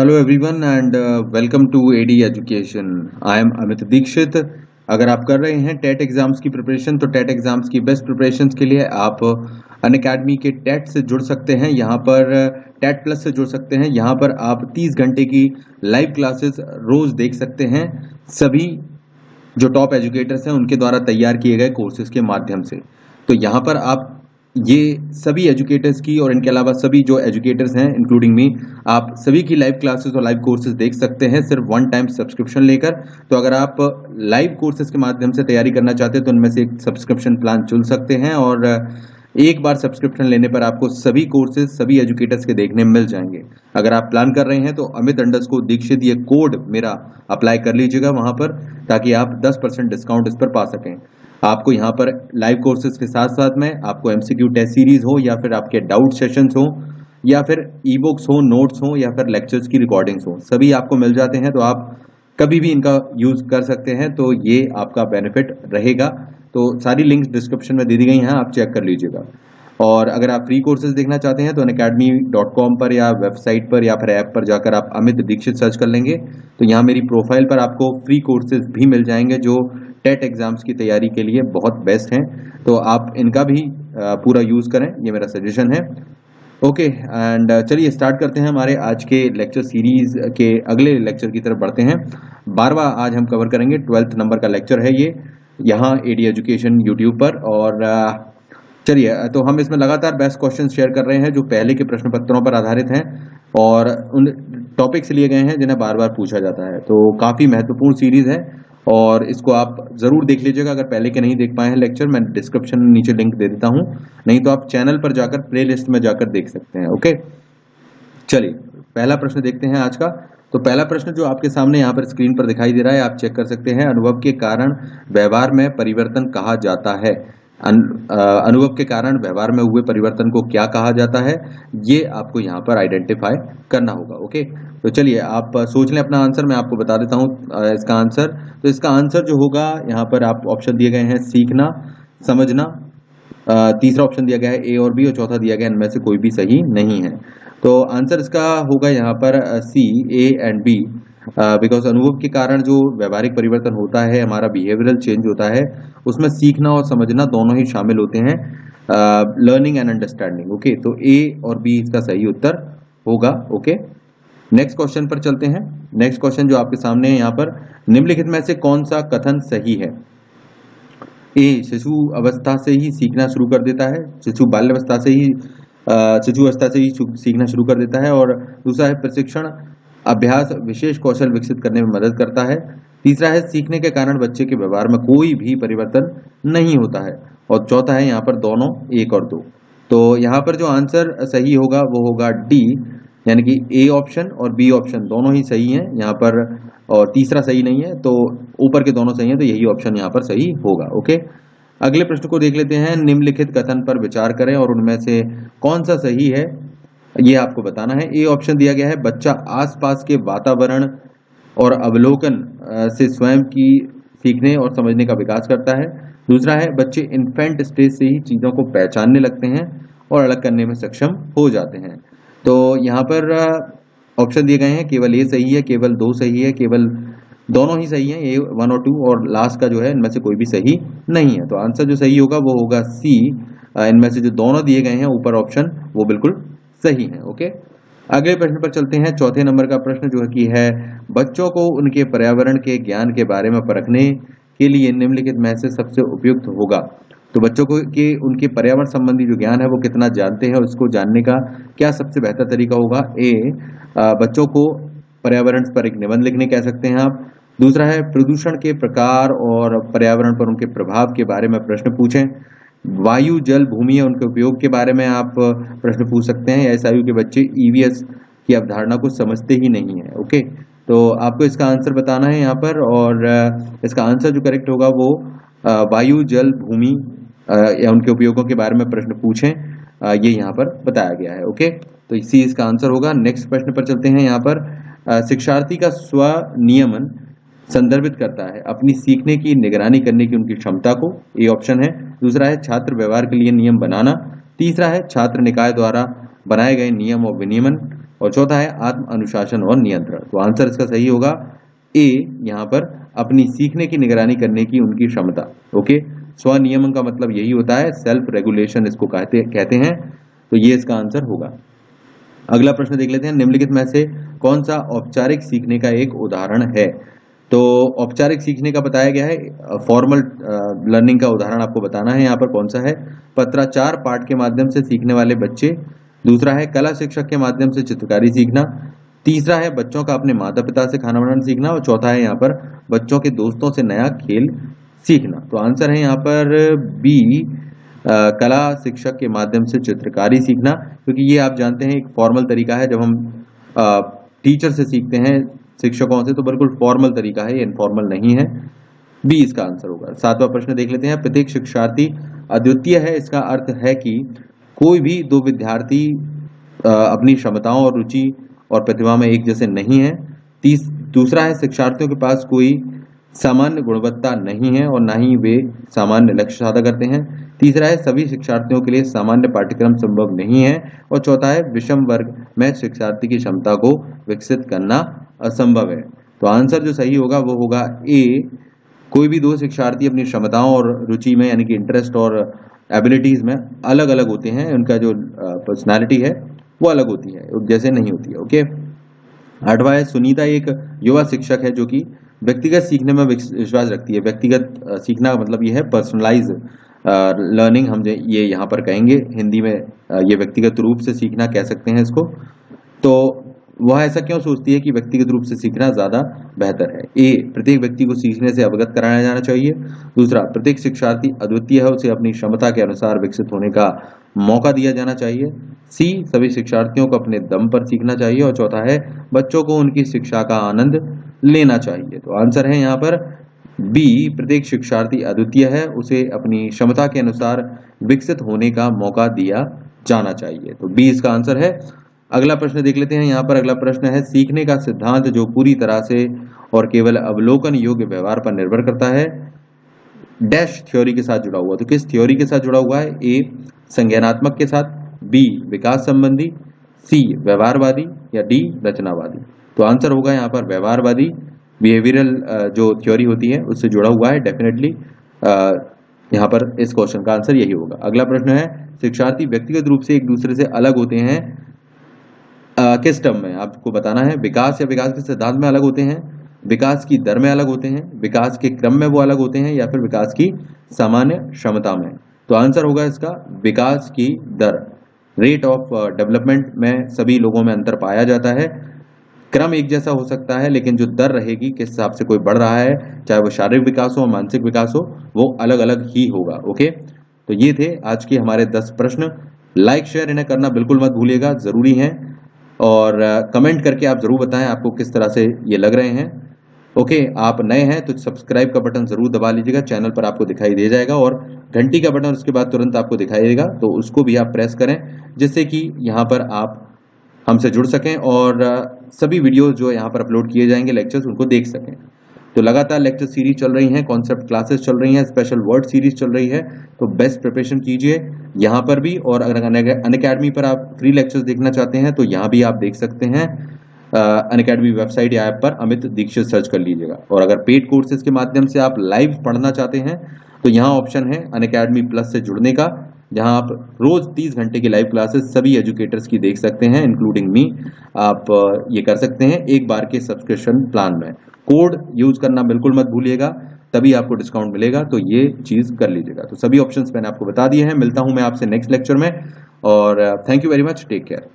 Hello everyone and welcome to AD education. I am Amit Dixit. अगर आप कर रहे हैं टेट एग्जाम्स की प्रिपरेशन तो टेट एग्जाम्स की बेस्ट प्रिपरेशंस के लिए आप अनअकैडमी के टेट से जुड़ सकते हैं। यहाँ पर टेट प्लस से जुड़ सकते हैं। यहाँ पर आप 30 घंटे की लाइव क्लासेस रोज देख सकते हैं, सभी जो टॉप एजुकेटर्स हैं उनके द्वारा तैयार किए गए कोर्सेज के माध्यम से। तो यहाँ पर आप ये सभी एजुकेटर्स की और इनके अलावा सभी जो एजुकेटर्स हैं इंक्लूडिंग मी, आप सभी की लाइव क्लासेस और लाइव कोर्सेज देख सकते हैं सिर्फ वन टाइम सब्सक्रिप्शन लेकर। तो अगर आप लाइव कोर्सेज के माध्यम से तैयारी करना चाहते हैं तो उनमें से एक सब्सक्रिप्शन प्लान चुन सकते हैं और एक बार सब्सक्रिप्शन लेने पर आपको सभी कोर्सेज सभी एजुकेटर्स के देखने मिल जाएंगे। अगर आप प्लान कर रहे हैं तो अमित_दीक्षित ये कोड मेरा अप्लाई कर लीजिएगा वहां पर, ताकि आप 10% डिस्काउंट इस पर पा सकें। आपको यहाँ पर लाइव कोर्सेज के साथ साथ में आपको एमसीक्यू टेस्ट सीरीज हो या फिर आपके डाउट सेशंस हो या फिर ई बुक्स हो, नोट्स हो या फिर लेक्चर्स की रिकॉर्डिंग्स हो, सभी आपको मिल जाते हैं। तो आप कभी भी इनका यूज कर सकते हैं, तो ये आपका बेनिफिट रहेगा। तो सारी लिंक्स डिस्क्रिप्शन में दे दी गई हैं, आप चेक कर लीजिएगा। और अगर आप फ्री कोर्सेज देखना चाहते हैं तो unacademy.com पर या वेबसाइट पर या फिर ऐप पर जाकर आप अमित दीक्षित सर्च कर लेंगे तो यहाँ मेरी प्रोफाइल पर आपको फ्री कोर्सेज भी मिल जाएंगे जो टेट एग्जाम्स की तैयारी के लिए बहुत बेस्ट हैं। तो आप इनका भी पूरा यूज करें, ये मेरा सजेशन है। ओके एंड चलिए स्टार्ट करते हैं हमारे आज के लेक्चर सीरीज के अगले लेक्चर की तरफ बढ़ते हैं। 12वां आज हम कवर करेंगे, 12th नंबर का लेक्चर है ये, यहाँ एडी एजुकेशन यूट्यूब पर। और चलिए तो हम इसमें लगातार बेस्ट क्वेश्चन शेयर कर रहे हैं जो पहले के प्रश्न पत्रों पर आधारित हैं और उन टॉपिक्स लिए गए हैं जिन्हें बार बार पूछा जाता है। तो काफ़ी महत्वपूर्ण सीरीज है और इसको आप ज़रूर देख लीजिएगा। अगर पहले के नहीं देख पाए हैं लेक्चर, मैं डिस्क्रिप्शन में नीचे लिंक दे देता हूँ, नहीं तो आप चैनल पर जाकर प्ले लिस्ट में जाकर देख सकते हैं। ओके चलिए पहला प्रश्न देखते हैं आज का। तो पहला प्रश्न जो आपके सामने यहाँ पर स्क्रीन पर दिखाई दे रहा है, आप चेक कर सकते हैं। अनुभव के कारण व्यवहार में परिवर्तन कहा जाता है। अनुभव के कारण व्यवहार में हुए परिवर्तन को क्या कहा जाता है, ये आपको यहाँ पर आइडेंटिफाई करना होगा। ओके तो चलिए आप सोच लें अपना आंसर, मैं आपको बता देता हूँ इसका आंसर। तो इसका आंसर जो होगा, यहाँ पर आप ऑप्शन दिए गए हैं सीखना, समझना, तीसरा ऑप्शन दिया गया है ए और बी, और चौथा दिया गया है इनमें से कोई भी सही नहीं है। तो आंसर इसका होगा यहाँ पर सी, ए एंड बी, बिकॉज अनुभव के कारण जो व्यवहारिक परिवर्तन होता है, हमारा बिहेवियरल चेंज होता है, उसमें सीखना और समझना दोनों ही शामिल होते हैं, लर्निंग एंड अंडरस्टैंडिंग। ओके तो ए और बी इसका सही उत्तर होगा। ओके नेक्स्ट क्वेश्चन पर चलते हैं। नेक्स्ट क्वेश्चन जो आपके सामने है यहाँ पर, निम्नलिखित में से कौन सा कथन सही है। ए, शिशु अवस्था से ही सीखना शुरू कर देता है, शिशु बाल्यावस्था से ही शिशु अवस्था से ही सीखना शुरू कर देता है। और दूसरा है प्रशिक्षण अभ्यास विशेष कौशल विकसित करने में मदद करता है। तीसरा है सीखने के कारण बच्चे के व्यवहार में कोई भी परिवर्तन नहीं होता है। और चौथा है यहाँ पर दोनों, 1 और 2। तो यहाँ पर जो आंसर सही होगा वो होगा डी, यानी कि ए ऑप्शन और बी ऑप्शन दोनों ही सही हैं यहाँ पर, और तीसरा सही नहीं है। तो ऊपर के दोनों सही हैं, तो यही ऑप्शन यहाँ पर सही होगा। ओके अगले प्रश्न को देख लेते हैं। निम्नलिखित कथन पर विचार करें और उनमें से कौन सा सही है, ये आपको बताना है। ए ऑप्शन दिया गया है बच्चा आसपास के वातावरण और अवलोकन से स्वयं की सीखने और समझने का विकास करता है। दूसरा है बच्चे इन्फेंट स्टेज से ही चीज़ों को पहचानने लगते हैं और अलग करने में सक्षम हो जाते हैं। तो यहाँ पर ऑप्शन दिए गए हैं, केवल ए सही है, केवल 2 सही है, केवल दोनों ही सही हैं, ए 1 और 2, और लास्ट का जो है इनमें से कोई भी सही नहीं है। तो आंसर जो सही होगा वो होगा सी, इनमें से जो दोनों दिए गए हैं ऊपर ऑप्शन वो बिल्कुल सही है। ओके अगले प्रश्न पर चलते हैं। चौथे नंबर का प्रश्न जो है कि है बच्चों को उनके पर्यावरण के ज्ञान के बारे में परखने के लिए निम्नलिखित में से सबसे उपयुक्त होगा। तो बच्चों को के उनके पर्यावरण संबंधी जो ज्ञान है वो कितना जानते हैं और उसको जानने का क्या सबसे बेहतर तरीका होगा। ए, बच्चों को पर्यावरण पर एक निबंध लिखने कह सकते हैं आप। दूसरा है प्रदूषण के प्रकार और पर्यावरण पर उनके प्रभाव के बारे में प्रश्न पूछें। वायु, जल, भूमि और उनके उपयोग के बारे में आप प्रश्न पूछ सकते हैं। ऐसे आयु के बच्चे ईवीएस की अवधारणा को समझते ही नहीं है। ओके तो आपको इसका आंसर बताना है यहाँ पर, और इसका आंसर जो करेक्ट होगा वो वायु, जल, भूमि या उनके उपयोगों के बारे में प्रश्न पूछें, ये यहाँ पर बताया गया है। ओके तो इसी इसका आंसर होगा। नेक्स्ट प्रश्न पर चलते हैं। यहाँ पर शिक्षार्थी का स्वनियमन संदर्भित करता है अपनी सीखने की निगरानी करने की उनकी क्षमता को, ए ऑप्शन है। दूसरा है छात्र व्यवहार के लिए नियम बनाना। तीसरा है छात्र निकाय द्वारा बनाए गए नियम और विनियमन। और चौथा है आत्म अनुशासन और नियंत्रण। तो आंसर इसका सही होगा ए, यहाँ पर अपनी सीखने की निगरानी करने की उनकी क्षमता। ओके, स्वनियमन का मतलब यही होता है, सेल्फ रेगुलेशन इसको कहते हैं। तो ये इसका आंसर होगा। अगला प्रश्न देख लेते हैं, निम्नलिखित में से कौन सा औपचारिक सीखने का एक उदाहरण है। तो औपचारिक सीखने का बताया गया है, फॉर्मल लर्निंग का उदाहरण आपको बताना है। यहाँ पर कौन सा है, पत्राचार पाठ के माध्यम से सीखने वाले बच्चे। दूसरा है कला शिक्षक के माध्यम से चित्रकारी सीखना। तीसरा है बच्चों का अपने माता पिता से खाना बनाना सीखना। और चौथा है यहाँ पर बच्चों के दोस्तों से नया खेल सीखना। तो आंसर है यहाँ पर बी, कला शिक्षक के माध्यम से चित्रकारी सीखना, क्योंकि ये आप जानते हैं एक फॉर्मल तरीका है। जब हम टीचर से सीखते हैं, शिक्षकों से, तो बिल्कुल फॉर्मल तरीका है, ये इनफॉर्मल नहीं है। बी इसका आंसर होगा। सातवां प्रश्न देख लेते हैं, प्रत्येक शिक्षार्थी अद्वितीय है। इसका अर्थ है कि कोई भी दो विद्यार्थी अपनी क्षमताओं और रुचि और प्रतिभा में एक जैसे नहीं है। दूसरा है शिक्षार्थियों के पास कोई सामान्य गुणवत्ता नहीं है और ना ही वे सामान्य लक्ष्य साधा करते हैं। तीसरा है सभी शिक्षार्थियों के लिए सामान्य पाठ्यक्रम संभव नहीं है। और चौथा है विषम वर्ग में शिक्षार्थी की क्षमता को विकसित करना असंभव है। तो आंसर जो सही होगा वो होगा ए, कोई भी दो शिक्षार्थी अपनी क्षमताओं और रुचि में, यानी कि इंटरेस्ट और एबिलिटीज में अलग अलग होते हैं। उनका जो पर्सनालिटी है वो अलग होती है, जैसे नहीं होती है। ओके, आठवां है सुनीता एक युवा शिक्षक है जो कि व्यक्तिगत सीखने में विश्वास रखती है। व्यक्तिगत सीखना का मतलब ये है पर्सनलाइज लर्निंग, हम ये यहाँ पर कहेंगे हिंदी में, ये व्यक्तिगत रूप से सीखना कह सकते हैं इसको। तो वह ऐसा क्यों सोचती है कि व्यक्तिगत रूप से सीखना ज्यादा बेहतर है। ए, प्रत्येक व्यक्ति को सीखने से अवगत कराया जाना चाहिए। दूसरा, प्रत्येक शिक्षार्थी अद्वितीय है, उसे अपनी क्षमता के अनुसार विकसित होने का मौका दिया जाना चाहिए। सी, सभी शिक्षार्थियों को अपने दम पर सीखना चाहिए। और चौथा है बच्चों को उनकी शिक्षा का आनंद लेना चाहिए। तो आंसर है यहाँ पर बी, प्रत्येक शिक्षार्थी अद्वितीय है, उसे अपनी क्षमता के अनुसार विकसित होने का मौका दिया जाना चाहिए। तो बी इसका आंसर है। अगला प्रश्न देख लेते हैं। यहाँ पर अगला प्रश्न है, सीखने का सिद्धांत जो पूरी तरह से और केवल अवलोकन योग्य व्यवहार पर निर्भर करता है, डैश थ्योरी के साथ जुड़ा हुआ। तो किस थ्योरी के साथ जुड़ा हुआ है। ए, संज्ञानात्मक के साथ, बी, विकास संबंधी, सी, व्यवहारवादी, या डी, रचनावादी। तो आंसर होगा यहाँ पर व्यवहारवादी, बिहेवियरल जो थ्योरी होती है उससे जुड़ा हुआ है डेफिनेटली। यहाँ पर इस क्वेश्चन का आंसर यही होगा। अगला प्रश्न है, शिक्षार्थी व्यक्तिगत रूप से एक दूसरे से अलग होते हैं किस टर्म में, आपको बताना है। विकास या विकास के सिद्धांत में अलग होते हैं, विकास की दर में अलग होते हैं, विकास के क्रम में वो अलग होते हैं, या फिर विकास की सामान्य क्षमता में। तो आंसर होगा इसका विकास की दर, रेट ऑफ डेवलपमेंट में सभी लोगों में अंतर पाया जाता है। क्रम एक जैसा हो सकता है, लेकिन जो दर रहेगी किस हिसाब से कोई बढ़ रहा है, चाहे वो शारीरिक विकास हो मानसिक विकास हो, वो अलग अलग ही होगा। ओके, तो ये थे आज के हमारे 10 प्रश्न। लाइक शेयर इन्हें करना बिल्कुल मत भूलिएगा, जरूरी है। और कमेंट करके आप जरूर बताएं आपको किस तरह से ये लग रहे हैं। ओके, आप नए हैं तो सब्सक्राइब का बटन जरूर दबा लीजिएगा, चैनल पर आपको दिखाई दे जाएगा। और घंटी का बटन उसके बाद तुरंत आपको दिखाई देगा, तो उसको भी आप प्रेस करें, जिससे कि यहाँ पर आप हमसे जुड़ सकें और सभी वीडियो जो यहाँ पर अपलोड किए जाएंगे लेक्चर्स, उनको देख सकें। तो लगातार लेक्चर सीरीज चल रही हैं, कॉन्सेप्ट क्लासेस चल रही हैं, स्पेशल वर्ड सीरीज चल रही है। तो बेस्ट प्रिपरेशन कीजिए यहाँ पर भी। और अगर अनअकैडमी पर आप फ्री लेक्चर्स देखना चाहते हैं तो यहाँ भी आप देख सकते हैं। अनअकैडमी वेबसाइट या ऐप पर अमित दीक्षित सर्च कर लीजिएगा। और अगर पेड कोर्सेज के माध्यम से आप लाइव पढ़ना चाहते हैं तो यहाँ ऑप्शन है अनअकैडमी प्लस से जुड़ने का, जहां आप रोज 30 घंटे की लाइव क्लासेस सभी एजुकेटर्स की देख सकते हैं, इंक्लूडिंग मी। आप ये कर सकते हैं एक बार के सब्सक्रिप्शन प्लान में। कोड यूज करना बिल्कुल मत भूलिएगा, तभी आपको डिस्काउंट मिलेगा, तो ये चीज कर लीजिएगा। तो सभी ऑप्शंस मैंने आपको बता दिए हैं। मिलता हूं मैं आपसे नेक्स्ट लेक्चर में, और thank you very much, take care.